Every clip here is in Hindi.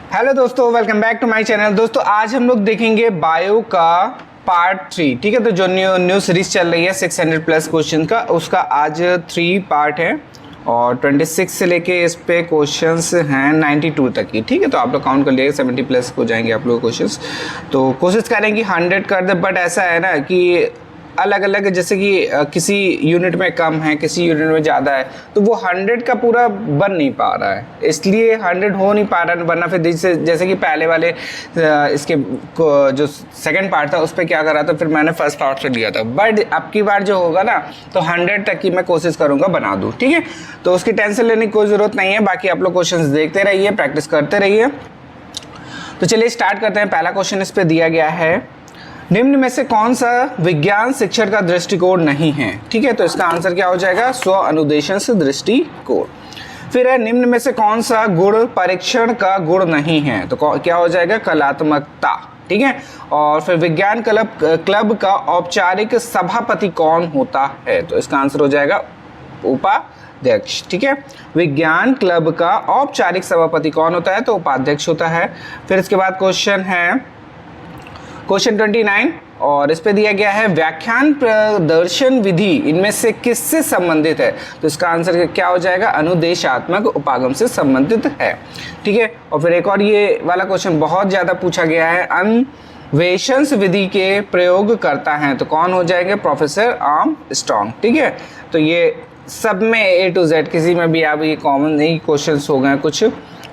हेलो दोस्तों, welcome back to my channel. दोस्तों आज हम लोग देखेंगे बायो का पार्ट 3। ठीक है, तो जो न्यू सीरीज चल रही है 600 प्लस क्वेश्चन का, उसका आज 3 पार्ट है और 26 से लेके इस पे क्वेश्चंस हैं 92 तक की। ठीक है, तो आप लोग काउंट कर लिए 70 प्लस हो जाएंगे आप लोग क्वेश्चंस। तो कोशिश करें कि 100 कर दे, बट ऐसा है ना कि अलग अलग, जैसे कि किसी यूनिट में कम है, किसी यूनिट में ज़्यादा है, तो वो 100 का पूरा बन नहीं पा रहा है, इसलिए 100 हो नहीं पा रहा है। वरना फिर जैसे कि पहले वाले इसके जो सेकंड पार्ट था उस पर क्या करा था, फिर मैंने फर्स्ट पार्ट से लिया था। बट अब की बार जो होगा ना, तो 100 तक की मैं कोशिश करूँगा बना दूँ। ठीक है, तो उसकी टेंशन लेने की कोई ज़रूरत नहीं है। बाकी आप लोग क्वेश्चन देखते रहिए, प्रैक्टिस करते रहिए। तो चलिए स्टार्ट करते हैं। पहला क्वेश्चन इस पर दिया गया है, निम्न में से कौन सा विज्ञान शिक्षण का दृष्टिकोण नहीं है। ठीक है, तो इसका आंसर क्या हो जाएगा, स्व अनुदेशन से दृष्टिकोण। फिर है, निम्न में से कौन सा गुण परीक्षण का गुण नहीं है, तो क्या हो जाएगा, कलात्मकता। ठीक है, और फिर विज्ञान क्लब का औपचारिक सभापति कौन होता है, तो इसका आंसर हो जाएगा उपाध्यक्ष। ठीक है, विज्ञान क्लब का औपचारिक सभापति कौन होता है, तो उपाध्यक्ष होता है। फिर इसके बाद क्वेश्चन है क्वेश्चन 29 और इस पे दिया गया है, व्याख्यान प्रदर्शन विधि इनमें से किससे संबंधित है, तो इसका आंसर क्या हो जाएगा, अनुदेशात्मक उपागम से संबंधित है। ठीक है, और फिर एक और ये वाला क्वेश्चन बहुत ज़्यादा पूछा गया है, अन्वेषण विधि के प्रयोग करता है, तो कौन हो जाएंगे, प्रोफेसर आर्मस्ट्रांग। ठीक है, तो ये सब में A to Z किसी में भी आप, ये कॉमन नहीं क्वेश्चन हो गए कुछ,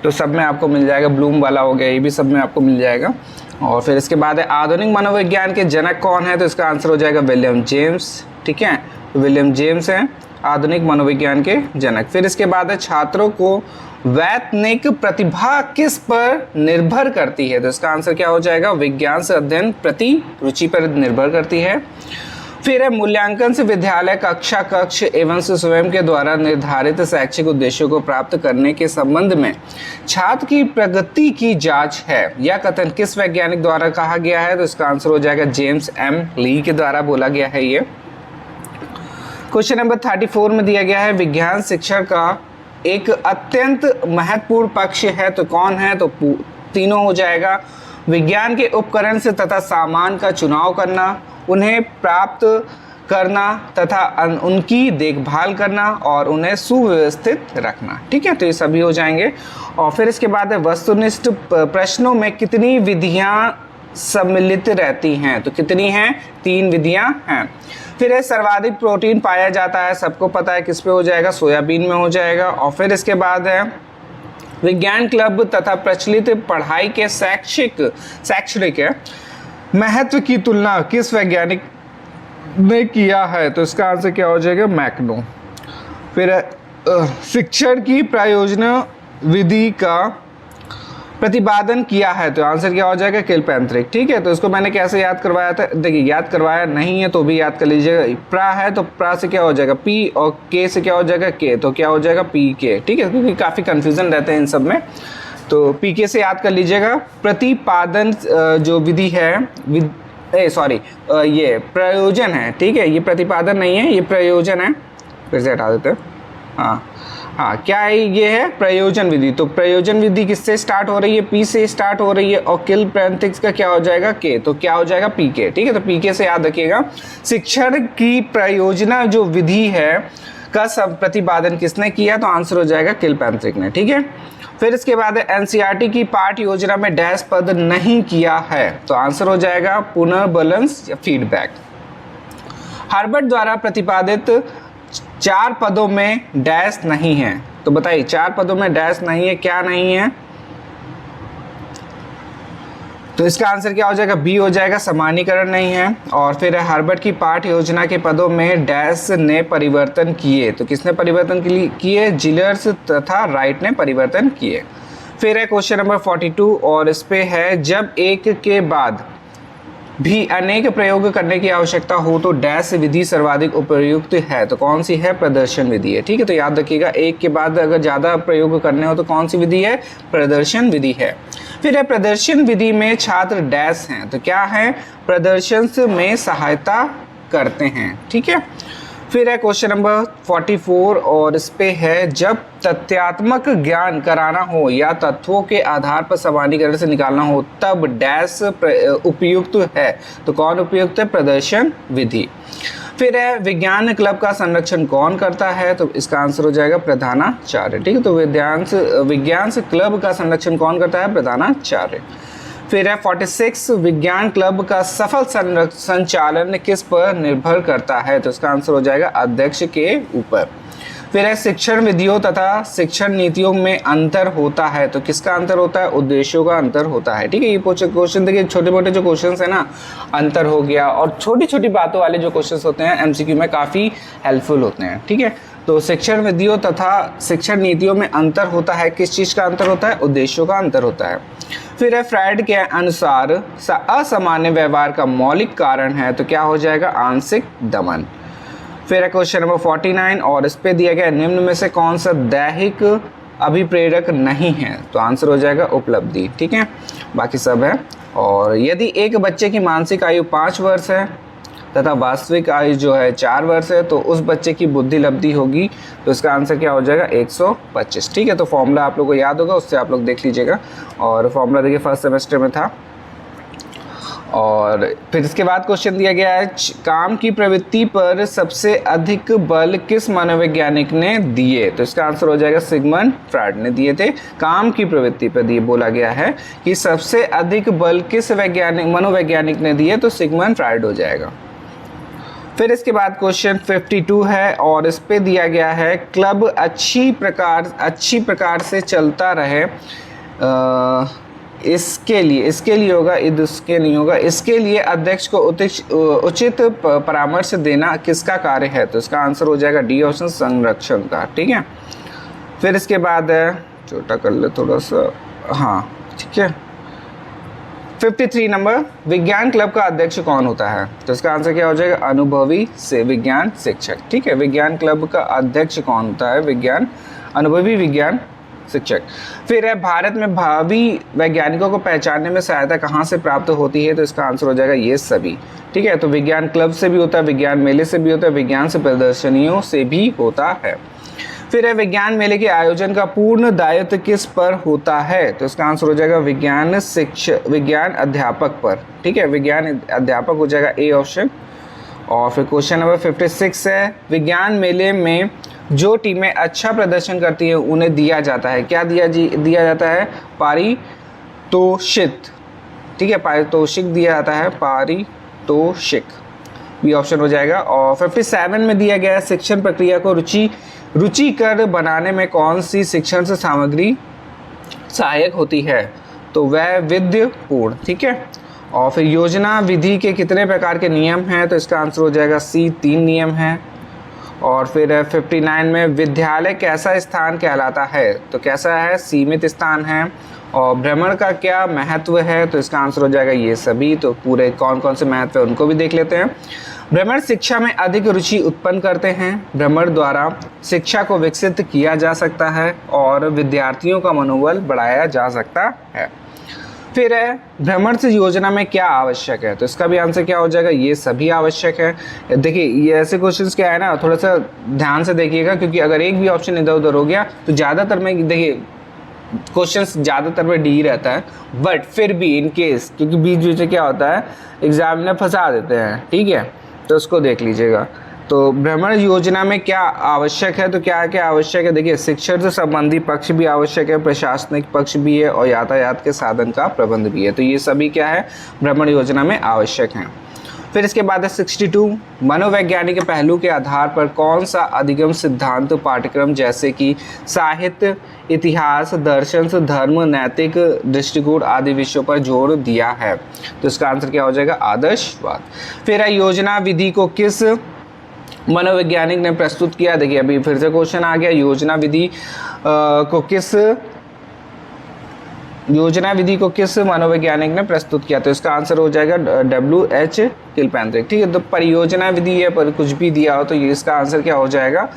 तो सब में आपको मिल जाएगा। ब्लूम वाला हो गया, ये भी सब में आपको मिल जाएगा। और फिर इसके बाद है, आधुनिक मनोविज्ञान के जनक कौन है, तो इसका आंसर हो जाएगा विलियम जेम्स। ठीक है, तो विलियम जेम्स हैं आधुनिक मनोविज्ञान के जनक। फिर इसके बाद है, छात्रों को वैतनिक प्रतिभा किस पर निर्भर करती है, तो इसका आंसर क्या हो जाएगा, विज्ञान से अध्ययन प्रति रुचि पर निर्भर करती है। फिर है, मूल्यांकन से विद्यालय कक्ष एवं स्वयं के द्वारा निर्धारित शैक्षिक उद्देश्यों को प्राप्त करने के संबंध में छात्र की प्रगति की जांच है, यह कथन किस वैज्ञानिक द्वारा कहा गया है, तो इसका आंसर हो जाएगा जेम्स एम ली के द्वारा बोला गया है ये। क्वेश्चन नंबर 34 में दिया गया है, विज्ञान शिक्षण का एक अत्यंत महत्वपूर्ण पक्ष है, तो कौन है, तो तीनों हो जाएगा। विज्ञान के उपकरण से तथा सामान का चुनाव करना, उन्हें प्राप्त करना तथा उनकी देखभाल करना और उन्हें सुव्यवस्थित रखना। ठीक है, तो ये सभी हो जाएंगे। और फिर इसके बाद है, वस्तुनिष्ठ प्रश्नों में कितनी विधियां सम्मिलित रहती हैं, तो कितनी हैं, 3 विधियां हैं। फिर है, सर्वाधिक प्रोटीन पाया जाता है, सबको पता है किस पे हो जाएगा, सोयाबीन में हो जाएगा। और फिर इसके बाद है, विज्ञान क्लब तथा प्रचलित पढ़ाई के शैक्षणिक महत्व की तुलना किस वैज्ञानिक ने किया है, तो इसका आंसर क्या हो जाएगा, मैकनो। फिर शिक्षण की प्रयोजना विधि का प्रतिपादन किया है, तो आंसर क्या हो जाएगा, किलपैंट्रिक। ठीक है, तो इसको मैंने कैसे याद करवाया था, देखिए याद करवाया नहीं है तो भी याद कर लीजिएगा। प्रा है तो प्रा से क्या हो जाएगा, पी, और के से क्या हो जाएगा, के, तो क्या हो जाएगा, पी के। ठीक है, क्योंकि काफ़ी कन्फ्यूजन रहते हैं इन सब में, तो पीके से याद कर लीजिएगा। प्रतिपादन जो विधि है, ये प्रयोजन है। ठीक है, ये प्रतिपादन नहीं है, ये प्रयोजन है। फिर से हटा देते हैं। हाँ, क्या है, ये है प्रयोजन विधि। तो प्रयोजन विधि किससे स्टार्ट हो रही है, पी से स्टार्ट हो रही है, और किलपैंट्रिक का क्या हो जाएगा, के, तो क्या हो जाएगा, पीके। ठीक है, तो पीके से याद रखिएगा। शिक्षण की प्रयोजना जो विधि है का सब प्रतिपादन किसने किया, तो आंसर हो जाएगा किलपैंट्रिक ने। ठीक है, फिर इसके बाद एनसीईआरटी की पाठ योजना में डैश पद नहीं किया है, तो आंसर हो जाएगा पुनर्बैलेंस या फीडबैक। हार्वर्ड द्वारा प्रतिपादित 4 पदों में डैश नहीं है, तो बताइए 4 पदों में डैश नहीं है, क्या नहीं है, तो इसका आंसर क्या हो जाएगा, बी हो जाएगा, सामान्यीकरण नहीं है। और फिर हार्वर्ड की पाठ योजना के पदों में डैश ने परिवर्तन किए, तो किसने परिवर्तन किए, जिलर्स तथा राइट ने परिवर्तन किए। फिर है क्वेश्चन नंबर 42 और इस पे है, जब एक के बाद भी अनेक प्रयोग करने की आवश्यकता हो तो डैश विधि सर्वाधिक उपयुक्त है, तो कौन सी है, प्रदर्शन विधि है। ठीक है, तो याद रखिएगा, एक के बाद अगर ज़्यादा प्रयोग करने हो तो कौन सी विधि है, प्रदर्शन विधि है। फिर है, प्रदर्शन विधि में छात्र डैश हैं, तो क्या है, प्रदर्शन में सहायता करते हैं। ठीक है, फिर है क्वेश्चन नंबर 44 और इस पे है, जब तथ्यात्मक ज्ञान कराना हो या तत्वों के आधार पर सामान्यीकरण से निकालना हो तब डैश उपयुक्त है। तो कौन उपयुक्त है? प्रदर्शन विधि। फिर है, विज्ञान क्लब का संरक्षण कौन करता है? तो इसका आंसर हो जाएगा प्रधानाचार्य। ठीक है, तो विज्ञान क्लब का संरक्षण कौन करता है? प्रधानाचार्य। फिर है 46, विज्ञान क्लब का सफल संचालन किस पर निर्भर करता है? तो इसका आंसर हो जाएगा अध्यक्ष के ऊपर। फिर है, शिक्षण विधियों तथा शिक्षण नीतियों में अंतर होता है। तो किसका अंतर होता है? उद्देश्यों का अंतर होता है। ठीक है, ये क्वेश्चन देखिए, छोटे मोटे जो क्वेश्चन है ना, अंतर हो गया, और छोटी छोटी बातों वाले जो क्वेश्चन होते हैं एमसीक्यू में काफ़ी हेल्पफुल होते हैं। ठीक है, तो शिक्षण विधियों तथा शिक्षण नीतियों में अंतर होता है। किस चीज़ का अंतर होता है? उद्देश्यों का अंतर होता है। फिर है, फ्रायड के अनुसार असामान्य व्यवहार का मौलिक कारण है। तो क्या हो जाएगा? आंशिक दमन। फिर है क्वेश्चन नंबर 49 और इस पे दिया गया, निम्न में से कौन सा दैहिक अभिप्रेरक नहीं है? तो आंसर हो जाएगा उपलब्धि। ठीक है, बाकी सब है। और यदि एक बच्चे की मानसिक आयु 5 वर्ष है तथा वास्तविक आयु जो है 4 वर्ष है, तो उस बच्चे की बुद्धि लब्धि होगी। तो इसका आंसर क्या हो जाएगा? 125। ठीक है, तो फॉर्मूला आप लोग को याद होगा, उससे आप लोग देख लीजिएगा। और फॉर्मूला देखिए फर्स्ट सेमेस्टर में था। और फिर इसके बाद क्वेश्चन दिया गया है, काम की प्रवृत्ति पर सबसे अधिक बल किस मनोवैज्ञानिक ने दिए? तो इसका आंसर हो जाएगा सिगमंड फ्रायड ने दिए थे। काम की प्रवृत्ति पर दिए बोला गया है कि सबसे अधिक बल किस मनोवैज्ञानिक ने दिए? तो सिगमंड फ्रायड हो जाएगा। फिर इसके बाद क्वेश्चन 52 है और इस पे दिया गया है, क्लब अच्छी प्रकार से चलता रहे, इसके लिए होगा, इसके नहीं होगा, इसके लिए अध्यक्ष को उचित परामर्श देना किसका कार्य है? तो इसका आंसर हो जाएगा डी ऑप्शन, संरक्षण का। ठीक है, फिर इसके बाद है, छोटा कर ले थोड़ा सा, हाँ ठीक है, 53 नंबर, विज्ञान क्लब का अध्यक्ष कौन होता है? तो इसका आंसर क्या हो जाएगा? अनुभवी से विज्ञान शिक्षक। ठीक है, विज्ञान क्लब का अध्यक्ष कौन होता है? अनुभवी विज्ञान शिक्षक। फिर है, भारत में भावी वैज्ञानिकों को पहचानने में सहायता कहाँ से प्राप्त होती है? तो इसका आंसर हो जाएगा ये सभी। ठीक है, तो विज्ञान क्लब से भी होता है, विज्ञान मेले से भी होता है, विज्ञान से प्रदर्शनियों से भी होता है। फिर है, विज्ञान मेले के आयोजन का पूर्ण दायित्व किस पर होता है? तो इसका आंसर हो जाएगा विज्ञान अध्यापक पर। ठीक है, विज्ञान अध्यापक हो जाएगा ए ऑप्शन। और फिर क्वेश्चन नंबर 56 है, विज्ञान मेले में जो टीमें अच्छा प्रदर्शन करती हैं उन्हें दिया जाता है, क्या दिया जाता है? पारितोषिक। ठीक है, पारितोषिक दिया जाता है, पारितोषिक, बी ऑप्शन हो जाएगा। और 57 में दिया गया है, शिक्षण प्रक्रिया को रुचिकर बनाने में कौन सी शिक्षण से सामग्री सहायक होती है? तो वह विद्यपूर्ण। ठीक है, और फिर योजना विधि के कितने प्रकार के नियम हैं? तो इसका आंसर हो जाएगा सी, 3 नियम हैं। और फिर 59 में, विद्यालय कैसा स्थान कहलाता है? तो कैसा है? सीमित स्थान है। और भ्रमण का क्या महत्व है? तो इसका आंसर हो जाएगा ये सभी। तो पूरे कौन कौन से महत्व है उनको भी देख लेते हैं। भ्रमण शिक्षा में अधिक रुचि उत्पन्न करते हैं, भ्रमण द्वारा शिक्षा को विकसित किया जा सकता है और विद्यार्थियों का मनोबल बढ़ाया जा सकता है। फिर है, भ्रमण से योजना में क्या आवश्यक है? तो इसका भी आंसर क्या हो जाएगा? ये सभी आवश्यक है। देखिए, ये ऐसे क्वेश्चंस क्या है ना, थोड़ा सा ध्यान से देखिएगा, क्योंकि अगर एक भी ऑप्शन इधर उधर हो गया तो ज़्यादातर में देखिए क्वेश्चंस ज़्यादातर में डी रहता है, बट फिर भी इन केस, क्योंकि बीच बीच में क्या होता है एग्जामिनर फंसा देते हैं। ठीक है, तो उसको देख लीजिएगा। तो भ्रमण योजना में क्या आवश्यक है? तो क्या क्या आवश्यक है? देखिए, शिक्षण से संबंधी पक्ष भी आवश्यक है, प्रशासनिक पक्ष भी है, और यातायात के साधन का प्रबंध भी है। तो ये सभी क्या है? भ्रमण योजना में आवश्यक हैं। फिर इसके बाद है 62, मनोवैज्ञानिक पहलू के आधार पर कौन सा अधिगम सिद्धांत पाठ्यक्रम जैसे कि साहित्य, इतिहास, दर्शन, धर्म, नैतिक दृष्टिकोण आदि विषयों पर जोर दिया है? तो इसका आंसर क्या हो जाएगा? आदर्शवाद। फिर है, योजना विधि को किस मनोवैज्ञानिक ने प्रस्तुत किया? देखिए, अभी फिर से क्वेश्चन आ गया, योजना विधि को किस मनोवैज्ञानिक ने प्रस्तुत किया? तो इसका आंसर हो जाएगा W.H. किलपैट्रिक। ठीक है, तो परियोजना विधि है, पर कुछ भी दिया हो तो ये इसका आंसर क्या हो जाएगा?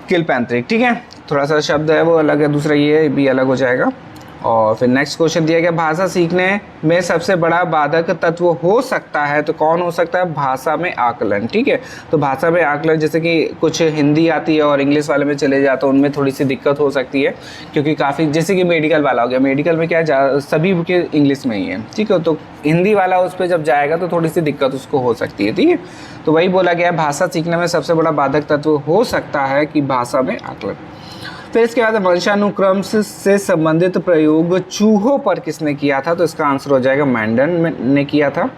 किलपैट्रिक। ठीक है, थोड़ा सा शब्द है वो अलग है, दूसरा ये भी अलग हो जाएगा। और फिर नेक्स्ट क्वेश्चन दिया गया, भाषा सीखने में सबसे बड़ा बाधक तत्व हो सकता है, तो कौन हो सकता है? भाषा में आकलन। ठीक है, तो भाषा में आकलन, जैसे कि कुछ हिंदी आती है और इंग्लिश वाले में चले जाते हैं, उनमें थोड़ी सी दिक्कत हो सकती है, क्योंकि काफ़ी, जैसे कि मेडिकल वाला हो गया, मेडिकल में क्या सभी के इंग्लिश में ही है। ठीक है, तो हिंदी वाला उस पर जब जाएगा तो थोड़ी सी दिक्कत उसको हो सकती है। ठीक है, तो वही बोला गया, भाषा सीखने में सबसे बड़ा बाधक तत्व हो सकता है कि भाषा में आकलन। फिर इसके बाद वंशानुक्रम से संबंधित प्रयोग चूहों पर किसने किया था? तो इसका आंसर हो जाएगा मैंडन ने किया था।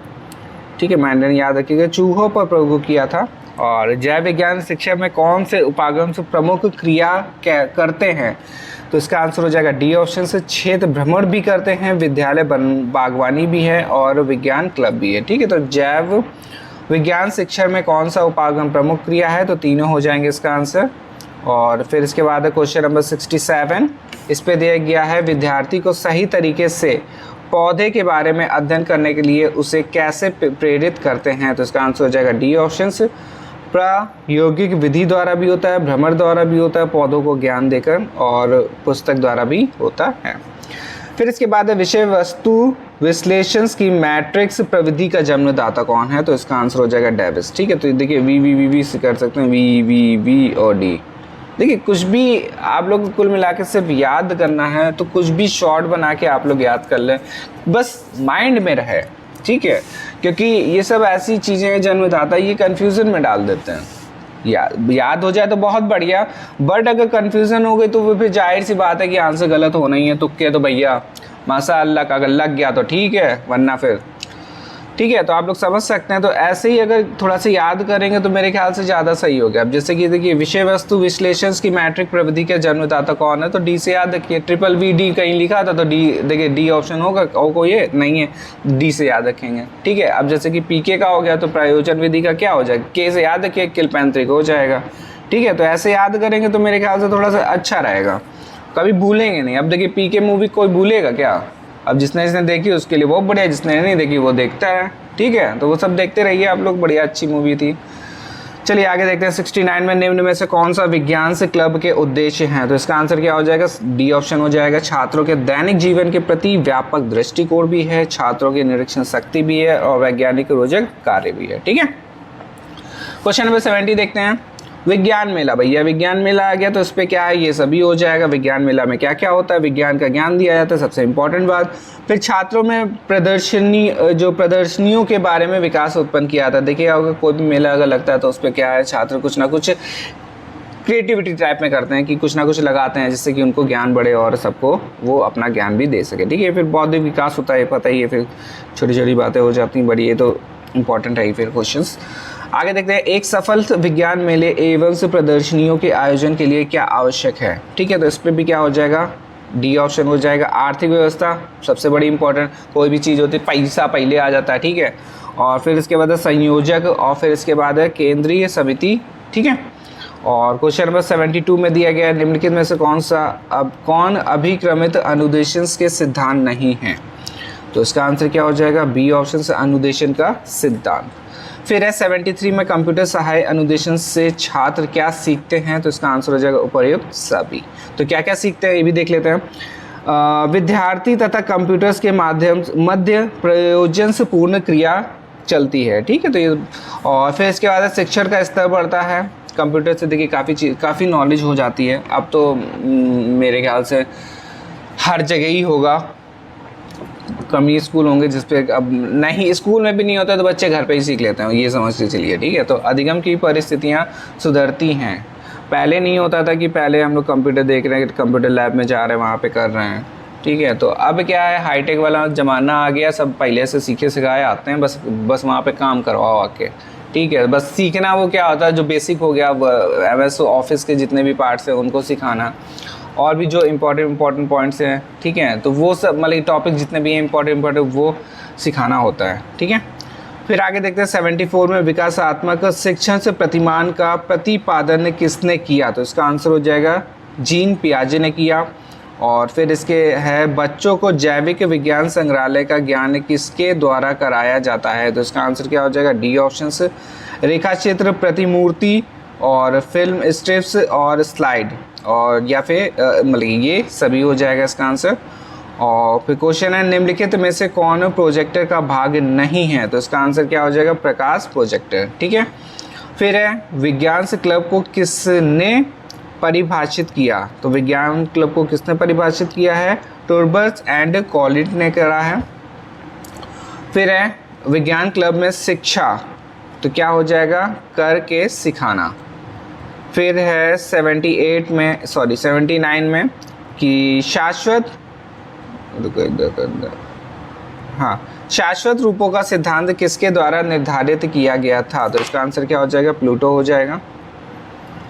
ठीक है, मैंडन याद रखिएगा, चूहों पर प्रयोग किया था। और जैव विज्ञान शिक्षा में कौन से उपागम से प्रमुख क्रिया करते हैं? तो इसका आंसर हो जाएगा डी ऑप्शन से, क्षेत्र भ्रमण भी करते हैं, विद्यालय बागवानी भी है और विज्ञान क्लब भी है। ठीक है, तो जैव विज्ञान शिक्षा में कौन सा उपागम प्रमुख क्रिया है? तो तीनों हो जाएंगे इसका आंसर। और फिर इसके बाद है क्वेश्चन नंबर 67, इस पे दिया गया है, विद्यार्थी को सही तरीके से पौधे के बारे में अध्ययन करने के लिए उसे कैसे प्रेरित करते हैं? तो इसका आंसर हो जाएगा डी ऑप्शन से, प्रायोगिक विधि द्वारा भी होता है, भ्रमण द्वारा भी होता है, पौधों को ज्ञान देकर, और पुस्तक द्वारा भी होता है। फिर इसके बाद है, विषय वस्तु विश्लेषण की मैट्रिक्स प्रविधि का जन्मदाता कौन है? तो इसका आंसर हो जाएगा डेविस। ठीक है, तो देखिए वी से कर सकते हैं, वी और डी। देखिए, कुछ भी आप लोग को कुल मिला के सिर्फ याद करना है, तो कुछ भी शॉर्ट बना के आप लोग याद कर लें, बस माइंड में रहे। ठीक है, क्योंकि ये सब ऐसी चीज़ें हैं जन्मदाता, ये कन्फ्यूज़न में डाल देते हैं। याद हो जाए तो बहुत बढ़िया, बट अगर कन्फ्यूज़न हो गई तो वो फिर जाहिर सी बात है कि आंसर गलत होना ही है। तुक्के तो भैया माशाअल्लाह का, अगर लग गया तो ठीक है, वरना फिर ठीक है। तो आप लोग समझ सकते हैं। तो ऐसे ही अगर थोड़ा सा याद करेंगे तो मेरे ख्याल से ज़्यादा सही हो गया। अब जैसे कि देखिए, विषय वस्तु विश्लेषण की मैट्रिक प्रविधि के जन्मदाता कौन है? तो डी से याद रखिए। ट्रिपल वी डी कहीं लिखा था तो डी, देखिए डी ऑप्शन होगा, और कोई ये नहीं है, डी से याद रखेंगे। ठीक है, अब जैसे कि पीके का हो गया तो प्रयोजन विधि का क्या हो जाएगा? के से याद रखिए, किलपैंथ्रिक हो जाएगा। ठीक है, तो ऐसे याद करेंगे तो मेरे ख्याल से थोड़ा सा अच्छा रहेगा, कभी भूलेंगे नहीं। अब देखिए, पीके मूवी कोई भूलेगा क्या? अब जिसने देखी उसके लिए बहुत बढ़िया, जिसने नहीं देखी वो देखता है। ठीक है, तो वो सब देखते रहिए आप लोग, बढ़िया अच्छी मूवी थी। चलिए आगे देखते हैं। 69 में निम्न में से कौन सा विज्ञान से क्लब के उद्देश्य हैं? तो इसका आंसर क्या हो जाएगा? डी ऑप्शन हो जाएगा। छात्रों के दैनिक जीवन के प्रति व्यापक दृष्टिकोण भी है, छात्रों की निरीक्षण शक्ति भी है, और वैज्ञानिक रोचक कार्य भी है। ठीक है, क्वेश्चन नंबर 70 देखते हैं। विज्ञान मेला, भैया विज्ञान मेला आ गया तो इस पर क्या है? ये सभी हो जाएगा। विज्ञान मेला में क्या क्या होता है? विज्ञान का ज्ञान दिया जाता है, सबसे इंपॉर्टेंट बात। फिर छात्रों में प्रदर्शनियों के बारे में विकास उत्पन्न किया था। देखिए, अगर कोई भी मेला अगर लगता है तो उस पर क्या है, छात्र कुछ ना कुछ क्रिएटिविटी टाइप में करते हैं कि कुछ ना कुछ लगाते हैं जिससे कि उनको ज्ञान बढ़े और सबको वो अपना ज्ञान भी दे सके। ठीक है, फिर बौद्धिक विकास होता है, पता ही है। फिर छोटी छोटी बातें हो जाती हैं बड़ी, ये तो इंपॉर्टेंट है ही। फिर क्वेश्चंस आगे देखते हैं। एक सफल विज्ञान मेले एवं प्रदर्शनियों के आयोजन के लिए क्या आवश्यक है? ठीक है, तो इस पर भी क्या हो जाएगा? डी ऑप्शन हो जाएगा। आर्थिक व्यवस्था सबसे बड़ी इंपॉर्टेंट, कोई भी चीज़ होती है पैसा पहले आ जाता है। ठीक है, और फिर इसके बाद है संयोजक, और फिर इसके बाद है केंद्रीय समिति। ठीक है, और क्वेश्चन नंबर 72 में दिया गया है, निम्नलिखित में से कौन अभिक्रमित अनुदेशन के सिद्धांत नहीं है? तो इसका आंसर क्या हो जाएगा? बी ऑप्शन से, अनुदेशन का सिद्धांत। फिर है 73 में, कंप्यूटर सहायक अनुदेशन से छात्र क्या सीखते हैं? तो इसका आंसर हो जाएगा उपयुक्त सभी। तो क्या क्या सीखते हैं ये भी देख लेते हैं। विद्यार्थी तथा कंप्यूटर्स के मध्य प्रयोजन से पूर्ण क्रिया चलती है। ठीक है, तो ये, और फिर इसके बाद शिक्षण का स्तर बढ़ता है। कंप्यूटर से देखिए काफ़ी नॉलेज हो जाती है। अब तो मेरे ख्याल से हर जगह ही होगा, कम ही स्कूल होंगे जिसपे, अब नहीं स्कूल में भी नहीं होता तो बच्चे घर पे ही सीख लेते हैं, ये समझ के चलिए। ठीक है, तो अधिगम की परिस्थितियाँ सुधरती हैं। पहले नहीं होता था कि पहले हम लोग कंप्यूटर देख रहे हैं, कंप्यूटर लैब में जा रहे हैं, वहाँ पे कर रहे हैं। ठीक है, तो अब क्या है, हाईटेक वाला ज़माना आ गया, सब पहले से सीखे सिखाए आते हैं, बस वहाँ पे काम करवाओ आके। ठीक है, बस सीखना वो क्या होता है, जो बेसिक हो गया MS ऑफिस के जितने भी पार्ट्स हैं उनको सिखाना, और भी जो इम्पॉर्टेंट पॉइंट्स हैं। ठीक है, तो वो सब मतलब टॉपिक जितने भी हैं इम्पॉर्टेंट वो सिखाना होता है। ठीक है, फिर आगे देखते हैं 74 में, विकासात्मक शिक्षण से प्रतिमान का प्रतिपादन किसने किया? तो इसका आंसर हो जाएगा जीन पियाजे ने किया। और फिर इसके है, बच्चों को जैविक विज्ञान संग्रहालय का ज्ञान किसके द्वारा कराया जाता है? तो इसका आंसर क्या हो जाएगा? डी ऑप्शन से, रेखा चित्र, प्रतिमूर्ति, और फिल्म स्ट्रिप्स और स्लाइड, और या फिर मतलब ये सभी हो जाएगा इसका आंसर। और फिर क्वेश्चन है निम्नलिखित में से कौन प्रोजेक्टर का भाग नहीं है, तो इसका आंसर क्या हो जाएगा, प्रकाश प्रोजेक्टर। ठीक है। फिर है विज्ञान से क्लब को किसने परिभाषित किया, तो विज्ञान क्लब को किसने परिभाषित किया है, टूर्बर्स एंड कॉलिट ने करा है। फिर है विज्ञान क्लब में शिक्षा, तो क्या हो जाएगा, करके सिखाना। फिर है 79 में कि शाश्वत रूपों का सिद्धांत किसके द्वारा निर्धारित किया गया था, तो इसका आंसर क्या हो जाएगा, प्लूटो हो जाएगा।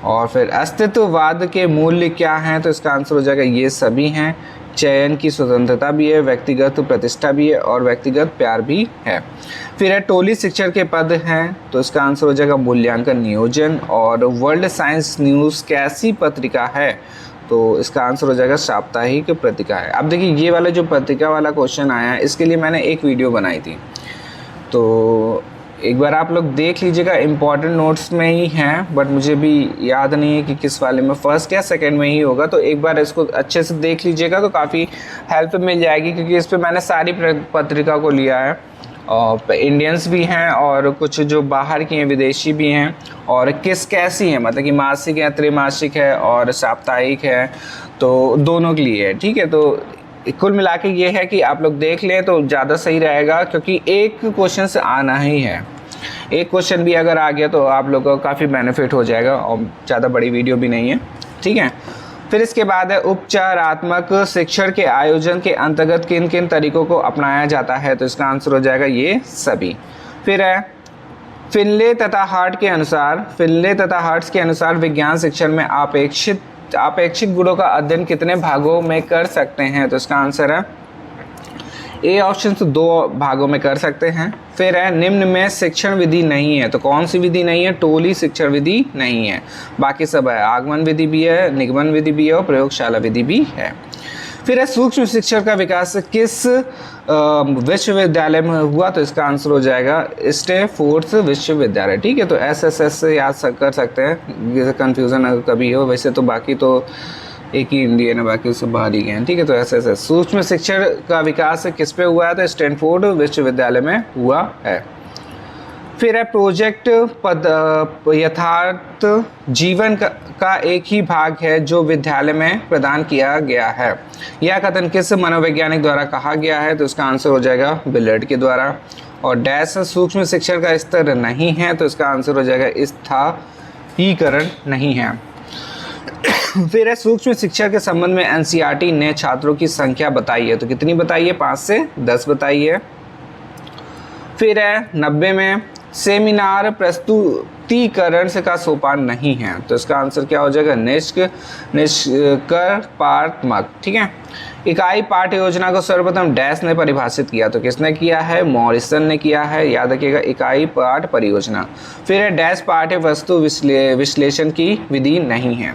और फिर अस्तित्ववाद के मूल्य क्या हैं, तो इसका आंसर हो जाएगा ये सभी हैं, चयन की स्वतंत्रता भी है, व्यक्तिगत प्रतिष्ठा भी है और व्यक्तिगत प्यार भी है। फिर है टोली शिक्षक के पद हैं, तो इसका आंसर हो जाएगा मूल्यांकन नियोजन। और वर्ल्ड साइंस न्यूज़ कैसी पत्रिका है, तो इसका आंसर हो जाएगा साप्ताहिक पत्रिका है। अब देखिए ये वाला जो पत्रिका वाला क्वेश्चन आया है, इसके लिए मैंने एक वीडियो बनाई थी, तो एक बार आप लोग देख लीजिएगा, इम्पॉर्टेंट नोट्स में ही हैं, बट मुझे भी याद नहीं है कि किस वाले में, फर्स्ट या सेकंड में ही होगा, तो एक बार इसको अच्छे से देख लीजिएगा तो काफ़ी हेल्प मिल जाएगी, क्योंकि इस पर मैंने सारी पत्रिका को लिया है, और इंडियंस भी हैं और कुछ जो बाहर की हैं, विदेशी भी हैं, और कैसी हैं, मतलब कि मासिक है, त्रैमासिक है और साप्ताहिक है, तो दोनों के लिए है। ठीक है, तो कुल मिला के ये है कि आप लोग देख लें तो ज़्यादा सही रहेगा, क्योंकि एक क्वेश्चन से आना ही है, एक क्वेश्चन भी अगर आ गया तो आप लोग को काफ़ी बेनिफिट हो जाएगा, और ज़्यादा बड़ी वीडियो भी नहीं है। ठीक है। फिर इसके बाद है उपचारात्मक शिक्षण के आयोजन के अंतर्गत किन किन तरीकों को अपनाया जाता है, तो इसका आंसर हो जाएगा ये सभी। फिर है फिनले तथा हार्ट के अनुसार विज्ञान शिक्षण में अपेक्षित गुणों का अध्ययन कितने भागों में कर सकते हैं, तो इसका आंसर है ए ऑप्शन, तो 2 भागों में कर सकते हैं। फिर है निम्न में शिक्षण विधि नहीं है, तो कौन सी विधि नहीं है, टोली शिक्षण विधि नहीं है, बाकी सब है, आगमन विधि भी है, निगमन विधि भी है और प्रयोगशाला विधि भी है। फिर है सूक्ष्म शिक्षण का विकास किस विश्वविद्यालय में हुआ, तो इसका आंसर हो जाएगा स्टैनफोर्ड विश्वविद्यालय। ठीक है, तो SSS से याद कर सकते हैं, कंफ्यूजन अगर कभी हो, वैसे तो बाकी तो एक ही इंडियन है, बाकी उससे बाहर ही गए हैं। ठीक है, तो SSS सूक्ष्म शिक्षण का विकास किस पे हुआ है, तो स्टैनफोर्ड विश्वविद्यालय में हुआ है। फिर है प्रोजेक्ट यथार्थ जीवन का एक ही भाग है जो विद्यालय में प्रदान किया गया है, यह कथन किस मनोवैज्ञानिक द्वारा कहा गया है, तो इसका आंसर हो जाएगा बिलर्ड के द्वारा। और डैश सूक्ष्म शिक्षण का स्तर नहीं है, तो इसका आंसर हो जाएगा स्थायीकरण नहीं है। फिर है सूक्ष्म शिक्षा के संबंध में NCERT ने छात्रों की संख्या बताई है, तो कितनी बताई है, 5 से 10 बताई है। फिर है 90 में सेमिनार प्रस्तुतिकरण से का सोपान नहीं है, तो इसका आंसर क्या हो जाएगा, निष्कर्षात्मक। ठीक है। इकाई पाठ्य योजना को सर्वप्रथम डैश ने परिभाषित किया, तो किसने किया है, मॉरिसन ने किया है, याद रखिएगा, इकाई पाठ परियोजना। फिर है डैश पाठ्य वस्तु विश्लेषण की विधि नहीं है,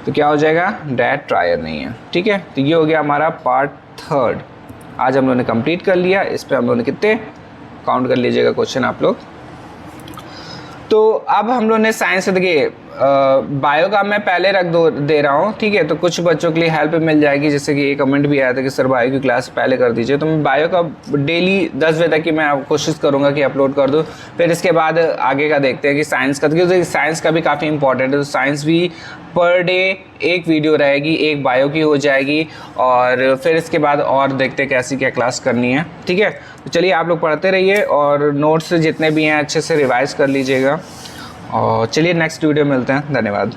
तो क्या हो जाएगा, डैट ट्रायर नहीं है। ठीक है, तो ये हो गया हमारा पार्ट 3 आज हम लोगों ने कंप्लीट कर लिया। इस पे हम लोगों ने कितने काउंट कर लीजिएगा क्वेश्चन आप लोग। तो अब हम लोगों ने साइंस से, देखिए बायो का मैं पहले दे रहा हूँ, ठीक है, तो कुछ बच्चों के लिए हेल्प मिल जाएगी, जैसे कि एक कमेंट भी आया था कि सर बायो की क्लास पहले कर दीजिए, तो मैं बायो का डेली 10 बजे तक की मैं कोशिश करूँगा कि अपलोड कर दूँ। फिर इसके बाद आगे का देखते हैं कि साइंस का, क्योंकि साइंस का भी काफ़ी इंपॉर्टेंट है, तो साइंस भी पर डे एक वीडियो रहेगी, एक बायो की हो जाएगी, और फिर इसके बाद और देखते हैं कैसी क्या क्लास करनी है। ठीक है, तो चलिए आप लोग पढ़ते रहिए और नोट्स जितने भी हैं अच्छे से रिवाइज कर लीजिएगा, और चलिए नेक्स्ट वीडियो मिलते हैं। धन्यवाद।